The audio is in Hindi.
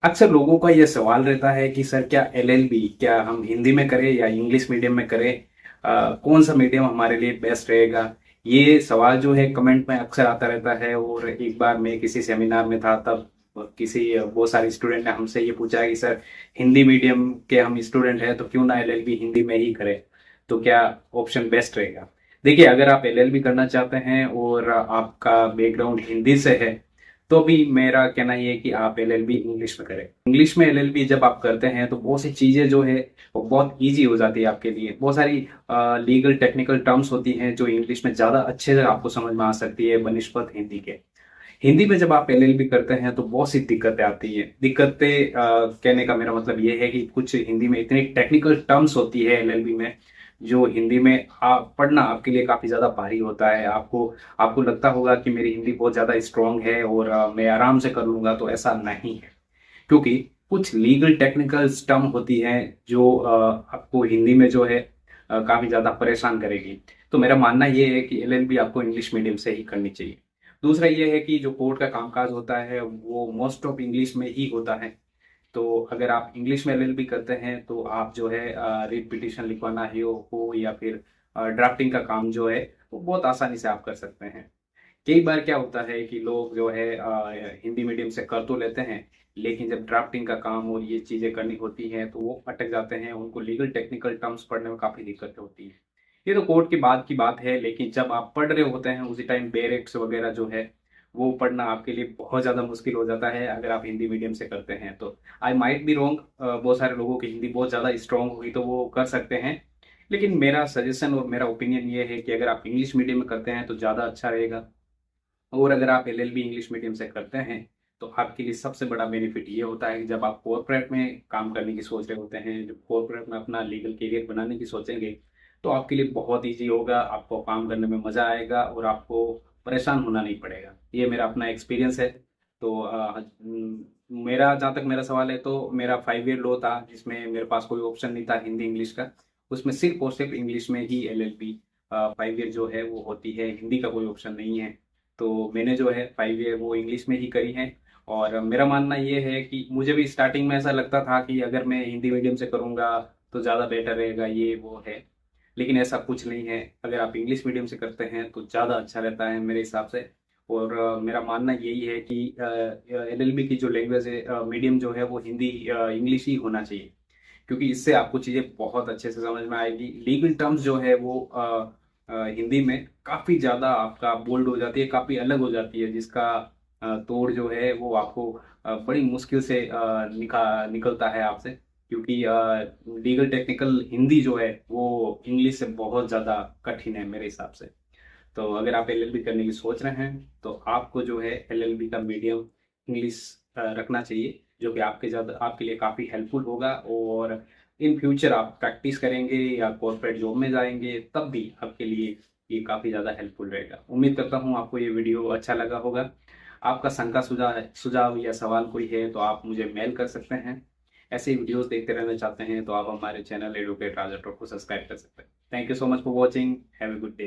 अक्सर लोगों का ये सवाल रहता है कि सर क्या एलएलबी क्या हम हिंदी में करें या इंग्लिश मीडियम में करें। कौन सा मीडियम हमारे लिए बेस्ट रहेगा। ये सवाल जो है कमेंट में अक्सर आता रहता है। और एक बार मैं किसी सेमिनार में था, तब किसी बहुत सारे स्टूडेंट ने हमसे ये पूछा कि सर हिंदी मीडियम के हम स्टूडेंट हैं तो क्यों ना एलएलबी हिंदी में ही करें, तो क्या ऑप्शन बेस्ट रहेगा। देखिए, अगर आप एलएलबी करना चाहते हैं और आपका बैकग्राउंड हिंदी से है तो भी मेरा कहना ये है कि आप एलएलबी इंग्लिश में करें। इंग्लिश में एलएलबी जब आप करते हैं तो बहुत सी चीजें जो है वो बहुत इजी हो जाती है आपके लिए। बहुत सारी लीगल टेक्निकल टर्म्स होती हैं जो इंग्लिश में ज्यादा अच्छे से आपको समझ में आ सकती है बनिस्पत हिंदी के। हिंदी में जब आप एलएलबी करते हैं तो बहुत सी दिक्कतें आती हैं। दिक्कतें कहने का मेरा मतलब ये है कि कुछ हिंदी में इतनी टेक्निकल टर्म्स होती है एलएलबी में, जो हिंदी में पढ़ना आपके लिए काफी ज्यादा भारी होता है। आपको आपको लगता होगा कि मेरी हिंदी बहुत ज्यादा स्ट्रांग है और मैं आराम से कर लूंगा, तो ऐसा नहीं है। क्योंकि कुछ लीगल टेक्निकल टर्म होती हैं जो आपको हिंदी में जो है काफी ज्यादा परेशान करेगी। तो मेरा मानना ये है कि एलएलबी आपको इंग्लिश मीडियम से ही करनी चाहिए। दूसरा ये है कि जो कोर्ट का कामकाज होता है वो मोस्ट ऑफ इंग्लिश में ही होता है। तो अगर आप इंग्लिश में एलएलबी करते हैं तो आप जो है रिट पिटिशन लिखवाना ही हो या फिर ड्राफ्टिंग का काम जो है वो बहुत आसानी से आप कर सकते हैं। कई बार क्या होता है कि लोग जो है हिंदी मीडियम से कर तो लेते हैं, लेकिन जब ड्राफ्टिंग का काम और ये चीजें करनी होती हैं तो वो अटक जाते हैं। उनको लीगल टेक्निकल टर्म्स पढ़ने में काफी दिक्कतें होती है। ये तो कोर्ट के बाद की बात है, लेकिन जब आप पढ़ रहे होते हैं उसी टाइम बेरेक्स वगैरह जो है वो पढ़ना आपके लिए बहुत ज्यादा मुश्किल हो जाता है अगर आप हिंदी मीडियम से करते हैं तो। आई माइट बी रोंग, बहुत सारे लोगों की हिंदी बहुत ज्यादा स्ट्रांग हुई तो वो कर सकते हैं। लेकिन मेरा सजेशन और मेरा ओपिनियन ये है कि अगर आप इंग्लिश मीडियम में करते हैं तो ज़्यादा अच्छा रहेगा। और अगर आप एलएलबी इंग्लिश मीडियम से करते हैं तो आपके लिए सबसे बड़ा बेनिफिट ये होता है कि जब आप कॉर्पोरेट में काम करने की सोच रहे होते हैं, जब कॉर्पोरेट में अपना लीगल करियर बनाने की सोचेंगे, तो आपके लिए बहुत ईजी होगा। आपको काम करने में मजा आएगा और आपको परेशान होना नहीं पड़ेगा। ये मेरा अपना एक्सपीरियंस है। तो मेरा जहाँ तक मेरा सवाल है तो मेरा 5 ईयर लो था जिसमें मेरे पास कोई ऑप्शन नहीं था हिंदी इंग्लिश का। उसमें सिर्फ और सिर्फ इंग्लिश में ही एलएलबी 5 ईयर जो है वो होती है, हिंदी का कोई ऑप्शन नहीं है। तो मैंने जो है 5 ईयर वो इंग्लिश में ही करी है। और मेरा मानना ये है कि मुझे भी स्टार्टिंग में ऐसा लगता था कि अगर मैं हिंदी मीडियम से करूँगा तो ज़्यादा बेटर रहेगा, ये वो है। लेकिन ऐसा कुछ नहीं है। अगर आप इंग्लिश मीडियम से करते हैं तो ज़्यादा अच्छा रहता है मेरे हिसाब से। और मेरा मानना यही है कि एलएलबी की जो लैंग्वेज है, मीडियम जो है वो हिंदी इंग्लिश ही होना चाहिए। क्योंकि इससे आपको चीज़ें बहुत अच्छे से समझ में आएगी। लीगल टर्म्स जो है वो हिंदी में काफ़ी ज़्यादा आपका बोल्ड हो जाती है, काफ़ी अलग हो जाती है, जिसका तोड़ जो है वो आपको बड़ी मुश्किल से निकलता है आपसे। क्योंकि लीगल टेक्निकल हिंदी जो है वो इंग्लिश से बहुत ज़्यादा कठिन है मेरे हिसाब से। तो अगर आप एलएलबी करने की सोच रहे हैं तो आपको जो है एलएलबी का मीडियम इंग्लिश रखना चाहिए, जो कि आपके ज़्यादा आपके लिए काफ़ी हेल्पफुल होगा। और इन फ्यूचर आप प्रैक्टिस करेंगे या कॉर्पोरेट जॉब में जाएंगे तब भी आपके लिए ये काफ़ी ज़्यादा हेल्पफुल रहेगा। उम्मीद करता हूँ आपको ये वीडियो अच्छा लगा होगा। आपका शंका सुझाव सुझाव या सवाल कोई है तो आप मुझे मेल कर सकते हैं। ऐसे ही वीडियोस देखते रहना चाहते हैं तो आप हमारे चैनल एडवोकेट राजा टॉक को सब्सक्राइब कर सकते हैं। Thank you so much for watching. Have a good day.